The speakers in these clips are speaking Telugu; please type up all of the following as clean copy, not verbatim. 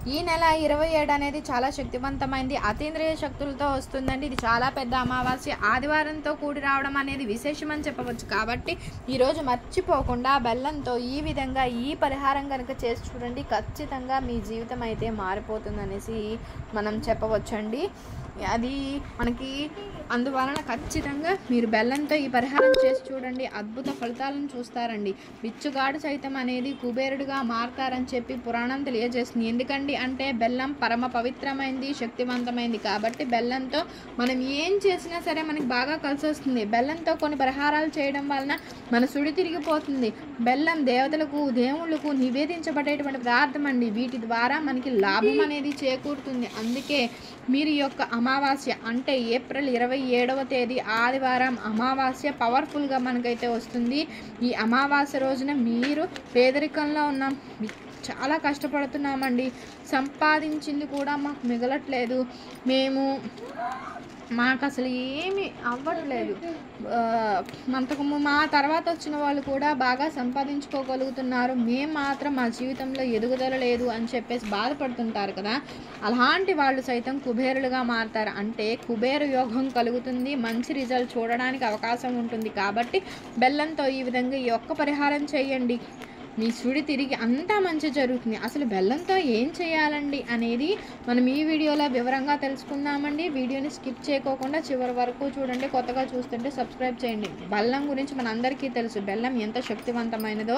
ఈ నెల 27 అనేది చాలా శక్తివంతమైంది, అతీంద్రియ శక్తులతో వస్తుందండి. ఇది చాలా పెద్ద అమావాస్య, ఆదివారంతో కూడి రావడం అనేది విశేషమని చెప్పవచ్చు. కాబట్టి ఈరోజు మర్చిపోకుండా బెల్లంతో ఈ విధంగా ఈ పరిహారం కనుక చేసి చూడండి, ఖచ్చితంగా మీ జీవితం అయితే మారిపోతుందనేసి మనం చెప్పవచ్చండి. అది మనకి అందువలన ఖచ్చితంగా మీరు బెల్లంతో ఈ పరిహారం చేసి చూడండి, అద్భుత ఫలితాలను చూస్తారండి. బిచ్చుగాడు సైతం అనేది కుబేరుడుగా మారతారని చెప్పి పురాణం తెలియజేస్తుంది. ఎందుకండి అంటే బెల్లం పరమ పవిత్రమైంది, శక్తివంతమైంది. కాబట్టి బెల్లంతో మనం ఏం చేసినా సరే మనకి బాగా కలిసి వస్తుంది. బెల్లంతో కొన్ని పరిహారాలు చేయడం వలన మన సుడి తిరిగిపోతుంది. బెల్లం దేవతలకు దేవుళ్ళకు నివేదించబడేటువంటి పదార్థం అండి. వీటి ద్వారా మనకి లాభం అనేది చేకూరుతుంది. అందుకే మీరు ఈ యొక్క అమావాస్య అంటే ఏప్రిల్ 27వ తేదీ ఆదివారం అమావాస్య పవర్ఫుల్గా మనకైతే వస్తుంది. ఈ అమావాస్య రోజున మీరు పేదరికంలో ఉన్న చాలా కష్టపడుతున్నామండి, సంపాదించింది కూడా మాకు మిగలట్లేదు, మాకు అసలు ఏమి అవ్వట్లేదు, మా తర్వాత వచ్చిన వాళ్ళు కూడా బాగా సంపాదించుకోగలుగుతున్నారు, మేము మాత్రం మా జీవితంలో ఎదుగుదల లేదు అని చెప్పేసి బాధపడుతుంటారు కదా. అలాంటి వాళ్ళు సైతం కుబేరులుగా మారుతారు. అంటే కుబేర యోగం కలుగుతుంది, మంచి రిజల్ట్ చూడడానికి అవకాశం ఉంటుంది. కాబట్టి బెల్లంతో ఈ విధంగా ఈ ఒక్క పరిహారం చేయండి, మీ సుడి తిరిగి అంతా మంచి జరుగుతుంది. అసలు బెల్లంతో ఏం చేయాలండి అనేది మనం ఈ వీడియోలో వివరంగా తెలుసుకుందామండి. వీడియోని స్కిప్ చేయకోకుండా చివరి వరకు చూడండి. కొత్తగా చూస్తుంటే సబ్స్క్రైబ్ చేయండి. బెల్లం గురించి మనందరికీ తెలుసు, బెల్లం ఎంత శక్తివంతమైనదో.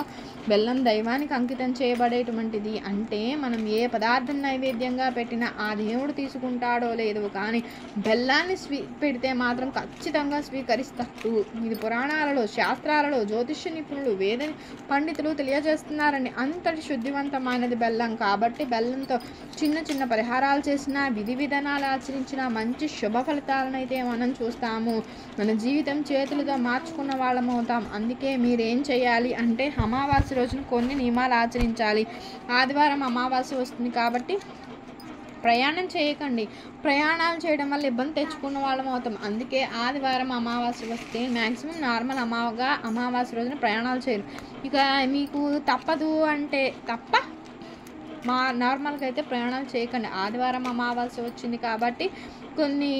బెల్లం దైవానికి అంకితం చేయబడేటువంటిది. అంటే మనం ఏ పదార్థం నైవేద్యంగా పెట్టినా ఆ దేవుడు తీసుకుంటాడో లేదో, కానీ బెల్లాన్ని పెడితే మాత్రం ఖచ్చితంగా స్వీకరిస్తారు. ఇది పురాణాలలో, శాస్త్రాలలో జ్యోతిష్య నిపుణులు, వేద పండితులు తెలియజేస్తున్నారండి. అంతటి శుద్ధివంతమైనది బెల్లం. కాబట్టి బెల్లంతో చిన్న చిన్న పరిహారాలు చేసినా, విధి విధానాలు ఆచరించిన మంచి శుభ ఫలితాలను అయితే మనం చూస్తాము. మన జీవితం చేతులతో మార్చుకున్న వాళ్ళం అవుతాం. అందుకే మీరేం చేయాలి అంటే అమావాస్య రోజున కొన్ని నియమాలు ఆచరించాలి. ఆదివారం అమావాస్య వస్తుంది కాబట్టి ప్రయాణం చేయకండి. ప్రయాణాలు చేయడం వల్ల ఇబ్బంది తెచ్చుకున్న వాళ్ళం అవుతాం. అందుకే ఆదివారం అమావాస్య వస్తే మ్యాక్సిమం నార్మల్ అమావాస్య రోజున ప్రయాణాలు చేయరు. ఇక మీకు తప్పదు అంటే నార్మల్గా అయితే ప్రయాణాలు చేయకండి. ఆదివారం అమావాస్య వచ్చింది కాబట్టి కొన్ని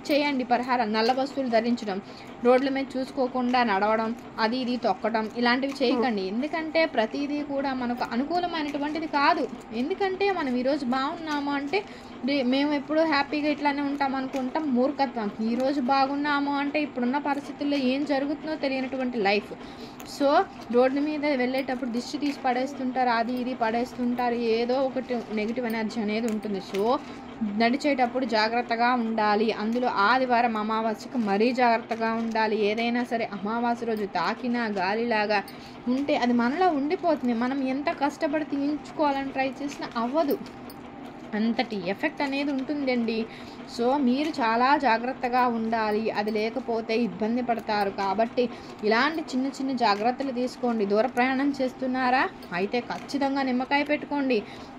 చేయండి పరిహారం. నల్ల వస్తువులు ధరించడం, రోడ్ల మీద చూసుకోకుండా నడవడం, అది ఇది తొక్కడం, ఇలాంటివి చేయకండి. ఎందుకంటే ప్రతిదీ కూడా మనకు అనుకూలమైనటువంటిది కాదు. ఎందుకంటే మనం ఈరోజు బాగున్నాము అంటే మేము ఎప్పుడూ హ్యాపీగా ఇట్లానే ఉంటాం అనుకుంటాం, మూర్ఖత్వం. ఈరోజు బాగున్నాము అంటే ఇప్పుడున్న పరిస్థితుల్లో ఏం జరుగుతుందో తెలియనటువంటి లైఫ్. సో రోడ్డు మీద వెళ్ళేటప్పుడు దిష్టి తీసి పడేస్తుంటారు, అది ఇది పడేస్తుంటారు, ఏదో ఒకటి నెగిటివ్ ఎనర్జీ అనేది ఉంటుంది. సో నడిచేటప్పుడు జాగ్రత్తగా ఉండాలి. అందులో ఆదివారం అమావాస్యకు మరీ జాగ్రత్తగా ఉండాలి. ఏదైనా సరే అమావాస్య రోజు తాకినా గాలిలాగా ఉంటే అది మనలో ఉండిపోతుంది. మనం ఎంత కష్టపడి తీయించుకోవాలని ట్రై చేసినా అవ్వదు, అంతటి ఎఫెక్ట్ అనేది ఉంటుందండి. సో మీరు చాలా జాగ్రత్తగా ఉండాలి, అది లేకపోతే ఇబ్బంది పడతారు. కాబట్టి ఇలాంటి చిన్న చిన్న జాగ్రత్తలు తీసుకోండి. దూర ప్రయాణం చేస్తున్నారా అయితే ఖచ్చితంగా నిమ్మకాయ పెట్టుకోండి.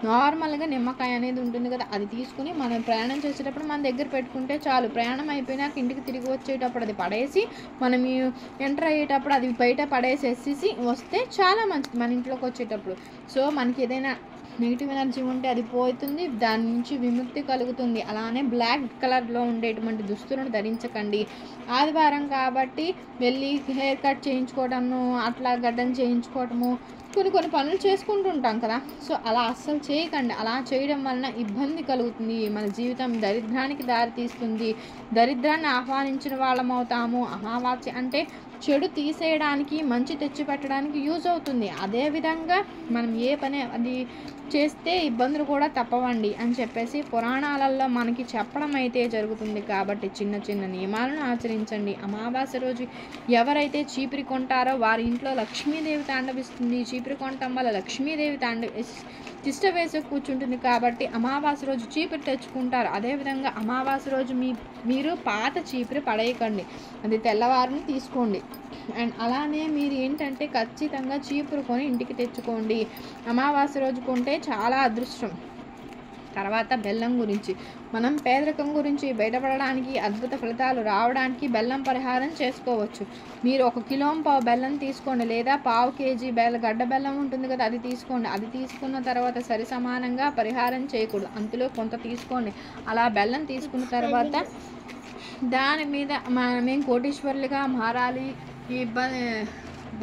నార్మల్గా నిమ్మకాయ అనేది ఉంటుంది కదా, అది తీసుకుని మనం ప్రయాణం చేసేటప్పుడు మన దగ్గర పెట్టుకుంటే చాలు. ప్రయాణం అయిపోయినాక ఇంటికి తిరిగి వచ్చేటప్పుడు అది పడేసి, మనం ఎంటర్ అయ్యేటప్పుడు అది బయట పడేసేసి వస్తే చాలా మంచిది మన ఇంట్లోకి వచ్చేటప్పుడు. సో మనకి ఏదైనా నెగిటివ్ ఎనర్జీ ఉంటే అది పోతుంది, దాని నుంచి విముక్తి కలుగుతుంది. అలానే బ్లాక్ కలర్లో ఉండేటువంటి దుస్తులను ధరించకండి. ఆదివారం కాబట్టి వెళ్ళి హెయిర్ కట్ చేయించుకోవడము, అట్లా గడ్డం చేయించుకోవడము, కొన్ని పనులు చేసుకుంటుంటాం కదా. సో అలా అస్సలు చేయకండి. అలా చేయడం వలన ఇబ్బంది కలుగుతుంది, మన జీవితం దరిద్రానికి దారితీస్తుంది, దరిద్రాన్ని ఆహ్వానించిన వాళ్ళం అవుతాము. అమావాస్య అంటే చెడు తీసేయడానికి, మంచి తెచ్చిపెట్టడానికి యూజ్ అవుతుంది. అదేవిధంగా మనం ఏ పని అది చేస్తే ఇబ్బందులు కూడా తప్పవండి అని చెప్పేసి పురాణాలలో మనకి చెప్పడం అయితే జరుగుతుంది. కాబట్టి చిన్న చిన్న నియమాలను ఆచరించండి. అమావాస్య రోజు ఎవరైతే చీపిరి కొంటారో వారి ఇంట్లో లక్ష్మీదేవి తాండవిస్తుంది. చీపిరి కొనటం వల్ల లక్ష్మీదేవి తిష్ట వేసి కూర్చుంటుంది. కాబట్టి అమావాస్య రోజు చీపిరి తెచ్చుకుంటారు. అదేవిధంగా అమావాస్య రోజు మీరు పాత చీపిరి పడేయకండి, అది తెల్లవారిని తీసుకోండి. అండ్ అలానే మీరు ఏంటంటే ఖచ్చితంగా చీపురు కొని ఇంటికి తెచ్చుకోండి. అమావాస్య రోజు కొంటే చాలా అదృష్టం. తర్వాత బెల్లం గురించి, మనం పేదరికం గురించి బయటపడడానికి, అద్భుత ఫలితాలు రావడానికి బెల్లం పరిహారం చేసుకోవచ్చు. మీరు 1 కిలో బెల్లం తీసుకోండి, లేదా పావు కేజీ గడ్డ బెల్లం ఉంటుంది కదా, అది తీసుకోండి. అది తీసుకున్న తర్వాత సరి సమానంగా పరిహారం చేయకూడదు, అంతలో కొంత తీసుకోండి. అలా బెల్లం తీసుకున్న తర్వాత దాని మీద మేము కోటీశ్వరులుగా మారాలి, ఈ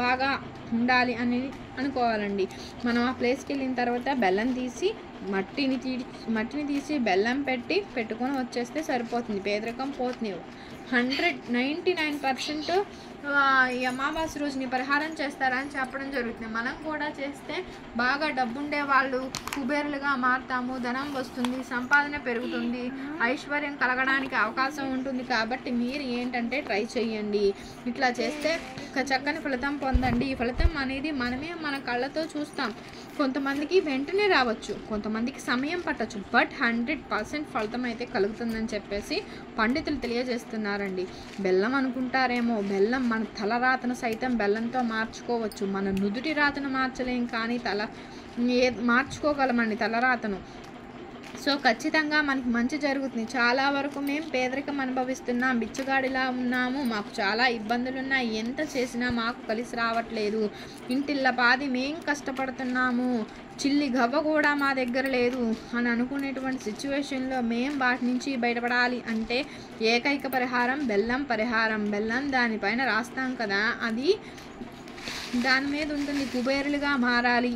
బాగా ఉండాలి అనేది అనుకోవాలండి. మనం ఆ ప్లేస్కి వెళ్ళిన తర్వాత బెల్లం తీసి మట్టిని తీసి బెల్లం పెట్టుకొని వచ్చేస్తే సరిపోతుంది, పేదరికం పోతుంది. 99% ఈ అమావాస్య రోజుని పరిహారం చేస్తారని చెప్పడం జరుగుతుంది. మనం కూడా చేస్తే బాగా డబ్బుండే వాళ్ళు కుబేరులుగా మారుతాము, ధనం వస్తుంది, సంపాదన పెరుగుతుంది, ఐశ్వర్యం కలగడానికి అవకాశం ఉంటుంది. కాబట్టి మీరు ఏంటంటే ట్రై చేయండి, ఇట్లా చేస్తే ఒక చక్కని ఫలితం పొందండి. ఈ ఫలితం అనేది మనమే మన కళ్ళతో చూస్తాం. కొంతమందికి వెంటనే రావచ్చు, కొంతమందికి సమయం పట్టచ్చు, బట్ 100% ఫలితం అయితే కలుగుతుందని చెప్పేసి పండితులు తెలియజేస్తున్నారండి. బెల్లం అనుకుంటారేమో, బెల్లం మన తల రాతను సైతం బెల్లంతో మార్చుకోవచ్చు. మన నుదుటి రాతను మార్చలేం, కానీ మార్చుకోగలమండి తలరాతను. సో ఖచ్చితంగా మనకి మంచి జరుగుతుంది. చాలా వరకు మేము పేదరికం అనుభవిస్తున్నాం, బిచ్చగాడిలా ఉన్నాము, మాకు చాలా ఇబ్బందులు ఉన్నాయి, ఎంత చేసినా మాకు కలిసి రావట్లేదు, ఇంటిళ్ళ పాది మేం కష్టపడుతున్నాము, చిల్లి గవ్వ కూడా మా దగ్గర లేదు అని అనుకునేటువంటి సిచ్యువేషన్లో మేము వాటి నుంచి బయటపడాలి అంటే ఏకైక పరిహారం బెల్లం పరిహారం. బెల్లం దానిపైన రాస్తాం కదా, అది దాని మీద ఉంటుంది, కుబేరులుగా మారాలి,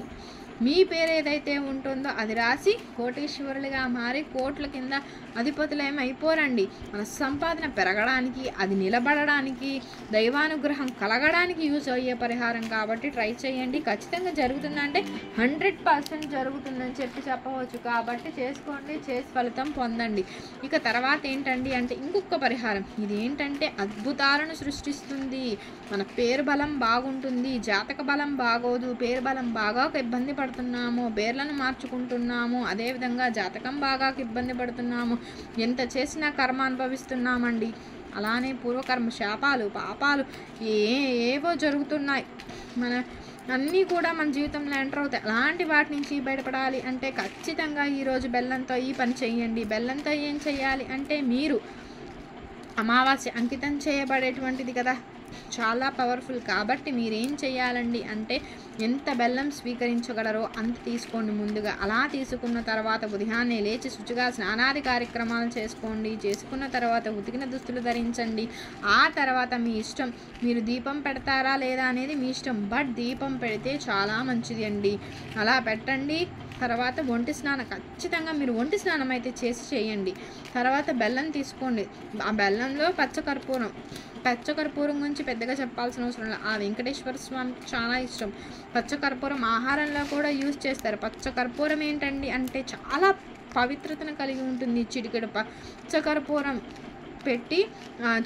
మీ పేరు ఏదైతే ఉంటుందో అది రాసి కోటీశ్వరులుగా మారి కోట్ల కింద అధిపతులేమైపోరండి. మన సంపాదన పెరగడానికి, అది నిలబడడానికి, దైవానుగ్రహం కలగడానికి యూజ్ అయ్యే పరిహారం కాబట్టి ట్రై చేయండి. ఖచ్చితంగా జరుగుతుందంటే 100% జరుగుతుందని చెప్పవచ్చు. కాబట్టి చేసుకోండి, చేసి ఫలితం పొందండి. ఇక తర్వాత ఏంటండి అంటే ఇంకొక పరిహారం, ఇది ఏంటంటే అద్భుతాలను సృష్టిస్తుంది. మన పేరు బలం బాగుంటుంది, జాతక బలం బాగోదు, పేరు బలం బాగా ఇబ్బంది పడుతున్నాము, పేర్లను మార్చుకుంటున్నాము, అదేవిధంగా జాతకం బాగా ఇబ్బంది పడుతున్నాము, ఎంత చేసినా కర్మ అనుభవిస్తున్నామండి, అలానే పూర్వకర్మ శాపాలు పాపాలు ఏవో జరుగుతున్నాయి, మన అన్నీ కూడా మన జీవితంలో ఎంటర్ అవుతాయి. అలాంటి వాటి నుంచి బయటపడాలి అంటే ఖచ్చితంగా ఈరోజు బెల్లంతో ఈ పని చేయండి. బెల్లంతో ఏం చేయాలి అంటే, మీరు అమావాస్య అంకితం చేయబడేటువంటిది కదా, చాలా పవర్ఫుల్. కాబట్టి మీరేం చేయాలండి అంటే, ఎంత బెల్లం స్వీకరించగలరో అంత తీసుకోండి ముందుగా. అలా తీసుకున్న తర్వాత ఉదయాన్నే లేచి శుచిగా స్నానాది కార్యక్రమాలు చేసుకోండి. చేసుకున్న తర్వాత ఉతికిన దుస్తులు ధరించండి. ఆ తర్వాత మీ ఇష్టం, మీరు దీపం పెడతారా లేదా అనేది మీ ఇష్టం, బట్ దీపం పెడితే చాలా మంచిది అండి. అలా పెట్టండి. తర్వాత ఒంటి స్నానం, ఖచ్చితంగా మీరు ఒంటి స్నానం అయితే చేయండి. తర్వాత బెల్లం తీసుకోండి. ఆ బెల్లంలో పచ్చకర్పూరం గురించి పెద్దగా చెప్పాల్సిన అవసరం లేదు. ఆ వెంకటేశ్వర స్వామికి చాలా ఇష్టం. పచ్చకర్పూరం ఆహారంలో కూడా యూజ్ చేస్తారు. పచ్చకర్పూరం ఏంటండి అంటే చాలా పవిత్రతను కలిగి ఉంటుంది. చిటికెడు పచ్చకర్పూరం పెట్టి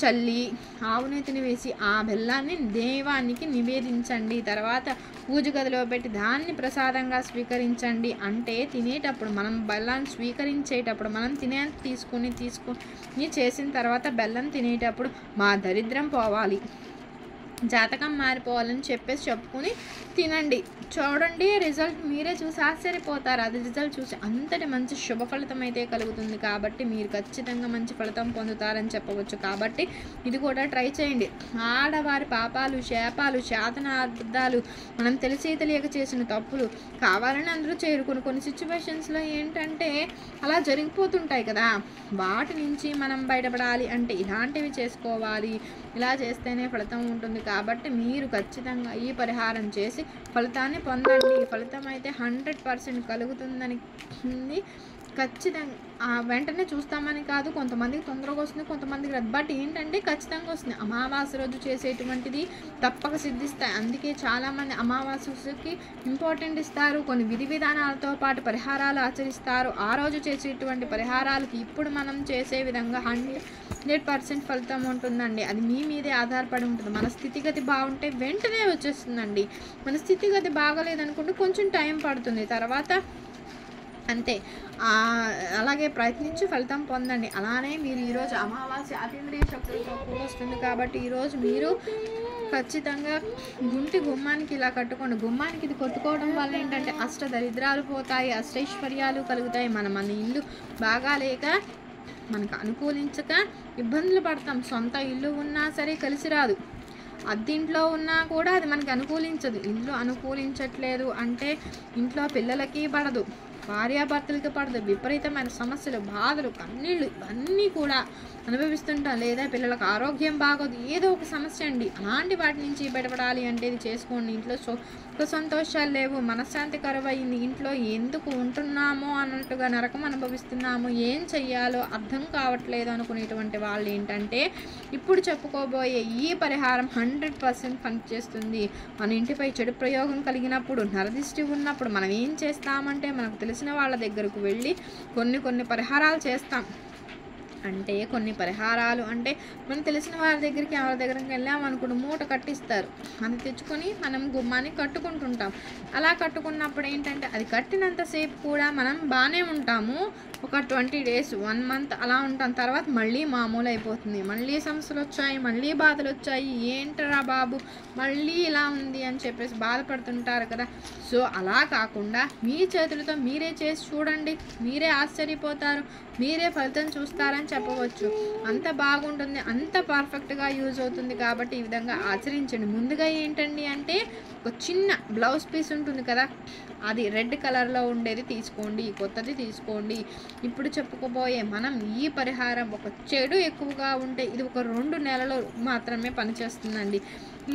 చల్లి ఆవునేతిని వేసి ఆ బెల్లాన్ని దేవానికి నివేదించండి. తర్వాత పూజ గదిలో పెట్టి దాన్ని ప్రసాదంగా స్వీకరించండి. అంటే తినేటప్పుడు మనం బెల్లాన్ని స్వీకరించేటప్పుడు మనం తీసుకొని చేసిన తర్వాత బెల్లం తినేటప్పుడు మా దరిద్రం పోవాలి, జాతకం మారిపోవాలని చెప్పుకొని తినండి. చూడండి, రిజల్ట్ మీరే చూసి ఆశ్చర్యపోతారు. అది రిజల్ట్ చూసి అంతటి మంచి శుభ ఫలితం అయితే కలుగుతుంది. కాబట్టి మీరు ఖచ్చితంగా మంచి ఫలితం పొందుతారని చెప్పవచ్చు. కాబట్టి ఇది కూడా ట్రై చేయండి. ఆడవారి పాపాలు, శాపాలు, శాతనార్థాలు, మనం తెలియక చేసిన తప్పులు కావాలని అందరూ చేరుకుని కొన్ని సిచ్యువేషన్స్లో ఏంటంటే అలా జరిగిపోతుంటాయి కదా, వాటి నుంచి మనం బయటపడాలి అంటే ఇలాంటివి చేసుకోవాలి. ఇలా చేస్తేనే ఫలితం ఉంటుంది. కాబట్టి మీరు ఖచ్చితంగా ఈ పరిహారం చేసి ఫలితాన్ని పొందండి. ఫలితం అయితే 100% కలుగుతుందని ఖచ్చితంగా వెంటనే చూస్తామని కాదు, కొంతమందికి తొందరగా వస్తుంది, కొంతమందికి రాదు. బట్ ఏంటంటే ఖచ్చితంగా వస్తుంది. అమావాస్య రోజు చేసేటువంటిది తప్పక సిద్ధిస్తాయి. అందుకే చాలామంది అమావాస్యకి ఇంపార్టెంట్ ఇస్తారు. కొన్ని విధి విధానాలతో పాటు పరిహారాలు ఆచరిస్తారు. ఆ రోజు చేసేటువంటి పరిహారాలకి ఇప్పుడు మనం చేసే విధంగా 100% ఫలితం ఉంటుందండి. అది మీ మీదే ఆధారపడి ఉంటుంది. మన స్థితిగతి బాగుంటే వెంటనే వచ్చేస్తుందండి. మన స్థితిగతి బాగలేదనుకుంటే కొంచెం టైం పడుతుంది, తర్వాత అంతే. అలాగే ప్రయత్నించి ఫలితం పొందండి. అలానే మీరు ఈరోజు అమావాస్య అతీంద్రియ శక్తులతో వస్తుంది కాబట్టి ఈరోజు మీరు ఖచ్చితంగా గుమ్మానికి ఇలా కట్టుకోండి. గుమ్మానికి ఇది కొట్టుకోవడం వల్ల ఏంటంటే అష్ట దరిద్రాలు పోతాయి, అష్టైశ్వర్యాలు కలుగుతాయి. మన ఇల్లు బాగా లేక మనకు అనుకూలించక ఇబ్బందులు పడతాం. సొంత ఇల్లు ఉన్నా సరే కలిసి రాదు, అద్దింట్లో ఉన్నా కూడా అది మనకి అనుకూలించదు. ఇల్లు అనుకూలించట్లేదు అంటే ఇంట్లో పిల్లలకి పడదు, భార్యాభర్తలకి పడదు, విపరీతమైన సమస్యలు, బాధలు, కన్నీళ్ళు ఇవన్నీ కూడా అనుభవిస్తుంటాం. లేదా పిల్లలకు ఆరోగ్యం బాగోదు, ఏదో ఒక సమస్య అండి. అలాంటి వాటి నుంచి బయటపడాలి అంటే ఇది చేసుకోండి. ఇంట్లో సుఖ సంతోషాలు లేవు, మనశ్శాంతి కరువైంది, ఇంట్లో ఎందుకు ఉంటున్నామో అన్నట్టుగా నరకం అనుభవిస్తున్నాము, ఏం చెయ్యాలో అర్థం కావట్లేదు అనుకునేటువంటి వాళ్ళు ఏంటంటే ఇప్పుడు చెప్పుకోబోయే ఈ పరిహారం 100% పనిచేస్తుంది. మన ఇంటిపై చెడు ప్రయోగం కలిగినప్పుడు, నరదిష్టి ఉన్నప్పుడు మనం ఏం చేస్తామంటే మనకు తెలిసిన వాళ్ళ దగ్గరకు వెళ్ళి కొన్ని పరిహారాలు చేస్తాం. అంటే కొన్ని పరిహారాలు అంటే మనం తెలిసిన వారి దగ్గరికి ఎవరి దగ్గరికి వెళ్ళామనుకోండి, మూట కట్టిస్తారు, అది తెచ్చుకొని మనం గుమ్మాన్ని కట్టుకుంటుంటాం. అలా కట్టుకున్నప్పుడు ఏంటంటే అది కట్టినంతసేపు కూడా మనం బాగానే ఉంటాము. ఒక 20 days 1 month అలా ఉంటాం. తర్వాత మళ్ళీ మామూలు అయిపోతుంది, మళ్ళీ సమస్యలు వచ్చాయి, మళ్ళీ బాధలు వచ్చాయి, ఏంటరా బాబు మళ్ళీ ఇలా ఉంది అని చెప్పేసి బాధపడుతుంటారు కదా. సో అలా కాకుండా మీ చేతులతో మీరే చేసి చూడండి, మీరే ఆశ్చర్యపోతారు, మీరే ఫలితం చూస్తారని చెప్పవచ్చు. అంత బాగుంటుంది, అంత పర్ఫెక్ట్గా యూజ్ అవుతుంది. కాబట్టి ఈ విధంగా ఆచరించండి. ముందుగా ఏంటండి అంటే ఒక చిన్న బ్లౌజ్ పీస్ ఉంటుంది కదా, అది రెడ్ కలర్లో ఉండేది తీసుకోండి, కొత్తది తీసుకోండి. ఇప్పుడు చెప్పుకోబోయే మనం ఈ పరిహారం ఒక చెడు ఎక్కువగా ఉంటే ఇది ఒక 2 నెలలు మాత్రమే పనిచేస్తుందండి.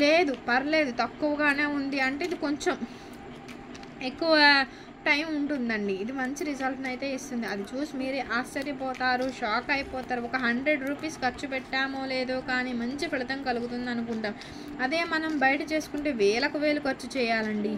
లేదు పర్లేదు తక్కువగానే ఉంది అంటే ఇది కొంచెం ఎక్కువ టైం ఉంటుందండి. ఇది మంచి రిజల్ట్ని అయితే ఇస్తుంది. అది చూసి మీరే ఆశ్చర్యపోతారు, షాక్ అయిపోతారు. ఒక 100 రూపీస్ ఖర్చు పెట్టామో లేదో కానీ మంచి ఫలితం కలుగుతుంది అనుకుంటాం. అదే మనం బయట చేసుకుంటే వేలకు వేలు ఖర్చు చేయాలండి,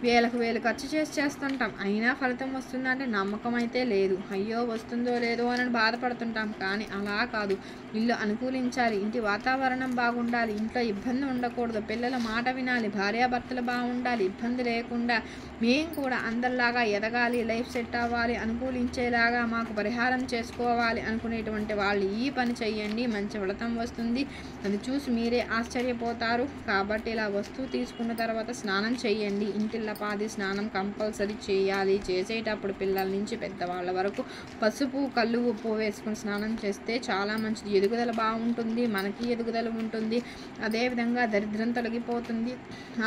వేలకు వేలు ఖర్చు చేస్తుంటాం. అయినా ఫలితం వస్తుందంటే నమ్మకం అయితే లేదు. అయ్యో వస్తుందో లేదో అని బాధపడుతుంటాం. కానీ అలా కాదు, ఇల్లు అనుకూలించాలి, ఇంటి వాతావరణం బాగుండాలి, ఇంట్లో ఇబ్బంది ఉండకూడదు, పిల్లల మాట వినాలి, భార్యాభర్తలు బాగుండాలి, ఇబ్బంది లేకుండా మేము కూడా అందరిలాగా ఎదగాలి, లైఫ్ సెట్ అవ్వాలి, అనుకూలించేలాగా మాకు పరిహారం చేసుకోవాలి అనుకునేటువంటి వాళ్ళు ఈ పని చెయ్యండి, మంచి ఫలితం వస్తుంది. అది చూసి మీరే ఆశ్చర్యపోతారు. కాబట్టి ఇలా వస్తువు తీసుకున్న తర్వాత స్నానం చేయండి. ఇంటిల్లపాది స్నానం కంపల్సరీ చేయాలి. చేసేటప్పుడు పిల్లల నుంచి పెద్దవాళ్ళ వరకు పసుపు కళ్ళు ఉప్పు వేసుకుని స్నానం చేస్తే చాలా మంచిది. ఎదుగుదల బాగుంటుంది, మనకి ఎదుగుదల ఉంటుంది, అదేవిధంగా దరిద్రం తొలగిపోతుంది,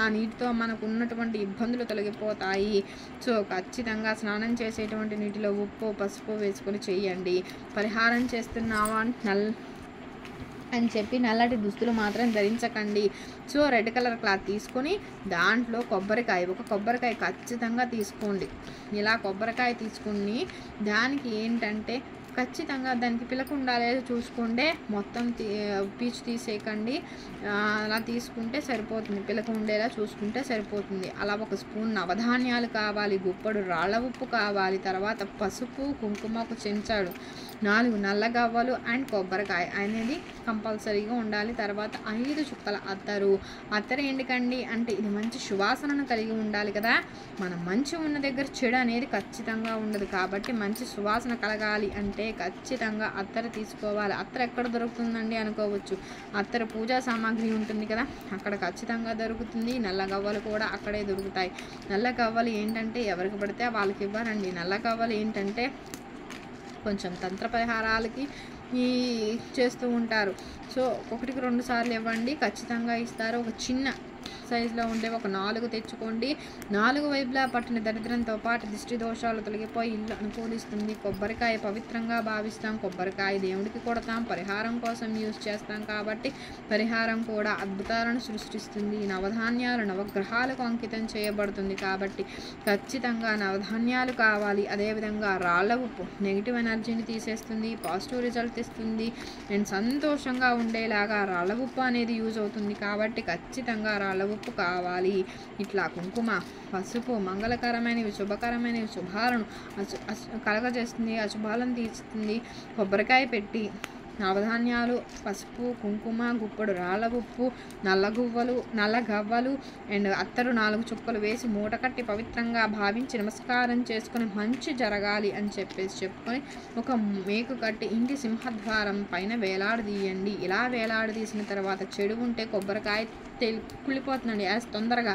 ఆ నీటితో మనకు ఉన్నటువంటి ఇబ్బందులు తొలగిపోతాయి. సో ఖచ్చితంగా స్నానం చేసేటువంటి నీటిలో ఉప్పు పసుపు వేసుకొని చేయండి. పరిహారం చేస్తున్నావా అని చెప్పి నల్లటి దుస్తులు మాత్రం ధరించకండి. సో రెడ్ కలర్ క్లాత్ తీసుకొని దాంట్లో ఒక కొబ్బరికాయ ఖచ్చితంగా తీసుకోండి. ఇలా కొబ్బరికాయ తీసుకుని దానికి ఏంటంటే ఖచ్చితంగా దానికి పిలక ఉండాలేదో చూసుకోండి, మొత్తం పీచు తీసేయకండి. అలా తీసుకుంటే సరిపోతుంది, పిలక ఉండేలా చూసుకుంటే సరిపోతుంది. అలా 1 స్పూన్ నవధాన్యాలు కావాలి, గుప్పడు రాళ్ళ ఉప్పు కావాలి, తర్వాత పసుపు కుంకుమ 1 చెంచాడు, 4 నల్ల గవ్వలు అండ్ కొబ్బరికాయ అనేది కంపల్సరీగా ఉండాలి. తర్వాత 5 చుక్కల అత్తరు ఎందుకండి అంటే ఇది మంచి సువాసనను కలిగి ఉండాలి కదా. మనం మంచి ఉన్న దగ్గర చెడు అనేది ఖచ్చితంగా ఉండదు. కాబట్టి మంచి సువాసన కలగాలి అంటే ఖచ్చితంగా అత్తరు తీసుకోవాలి. అత్తరు ఎక్కడ దొరుకుతుందండి అనుకోవచ్చు, అత్తరు పూజా సామాగ్రి ఉంటుంది కదా అక్కడ ఖచ్చితంగా దొరుకుతుంది. నల్ల గవ్వలు కూడా అక్కడే దొరుకుతాయి. నల్ల గవ్వలు ఏంటంటే ఎవరికి పడితే వాళ్ళకి ఇవ్వరండి. నల్ల గవ్వలు ఏంటంటే కొంచెం తంత్ర పరిహారాలకి చేస్తూ ఉంటారు. సో 1కి 2 సార్లు ఇవ్వండి, ఖచ్చితంగా ఇస్తారు. ఒక చిన్న సైజులో ఉండే ఒక 4 తెచ్చుకోండి. 4 వైపులా పట్టిన దరిద్రంతో పాటు దిష్టి దోషాలు తొలగిపోయి ఇల్లు అనుకూలిస్తుంది. కొబ్బరికాయ పవిత్రంగా భావిస్తాం, కొబ్బరికాయ దేవుడికి కొడతాం, పరిహారం కోసం యూజ్ చేస్తాం. కాబట్టి పరిహారం కూడా అద్భుతాలను సృష్టిస్తుంది. నవధాన్యాలు నవగ్రహాలకు అంకితం చేయబడుతుంది. కాబట్టి ఖచ్చితంగా నవధాన్యాలు కావాలి. అదేవిధంగా రాళ్ళ ఉప్పు నెగిటివ్ ఎనర్జీని తీసేస్తుంది, పాజిటివ్ రిజల్ట్ ఇస్తుంది అండ్ సంతోషంగా ఉండేలాగా రాళ్ళ ఉప్పు అనేది యూజ్ అవుతుంది. కాబట్టి ఖచ్చితంగా రాళ్ళ ఉప్పు కావాలి. ఇట్లా కుంకుమ పసుపు మంగళకరమైనవి శుభాలను కలగజేస్తుంది, అశుభాలను తీస్తుంది. కొబ్బరికాయ పెట్టి నవధాన్యాలు, పసుపు, కుంకుమ, గుప్పడు రాళ్ళ ఉప్పు, నల్ల గవ్వలు అండ్ అత్తరు 4 చుక్కలు వేసి మూట కట్టి పవిత్రంగా భావించి నమస్కారం చేసుకుని మంచి జరగాలి అని చెప్పుకొని ఒక మేకు కట్టి ఇంటి సింహద్వారం పైన వేలాడదీయండి. ఇలా వేలాడదీసిన తర్వాత చెడు ఉంటే కొబ్బరికాయ కుళ్ళిపోతుందండి యాజ్ తొందరగా,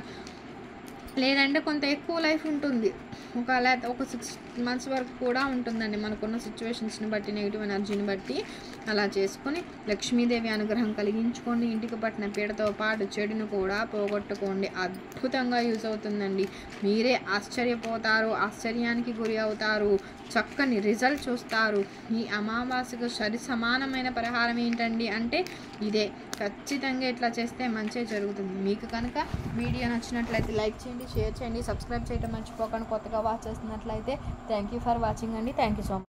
లేదంటే కొంత ఎక్కువ లైఫ్ ఉంటుంది, ఒక 6 months వరకు కూడా ఉంటుందండి మనకున్న సిచ్యువేషన్స్ని బట్టి, నెగిటివ్ ఎనర్జీని బట్టి. అలా చేసుకొని లక్ష్మీదేవి అనుగ్రహం కలిగించుకోండి. ఇంటికి పట్టిన పీడతో పాటు చెడును కూడా పోగొట్టుకోండి. అద్భుతంగా యూజ్ అవుతుందండి. మీరే ఆశ్చర్యపోతారు, ఆశ్చర్యానికి గురి అవుతారు, చక్కని రిజల్ట్ చూస్తారు. ఈ అమావాస్యకు సమానమైన పరిహారం ఏంటండి అంటే ఇదే. ఖచ్చితంగా ఇట్లా చేస్తే మంచి జరుగుతుంది. మీకు కనుక వీడియో నచ్చినట్లయితే లైక్ చేయండి, షేర్ చేయండి, సబ్స్క్రైబ్ చేయడం మర్చిపోకండి. కొత్తగా వాచ్ చేస్తున్నట్లయితే థ్యాంక్ యూ ఫర్ వాచింగ్ అండి. Thank you so much.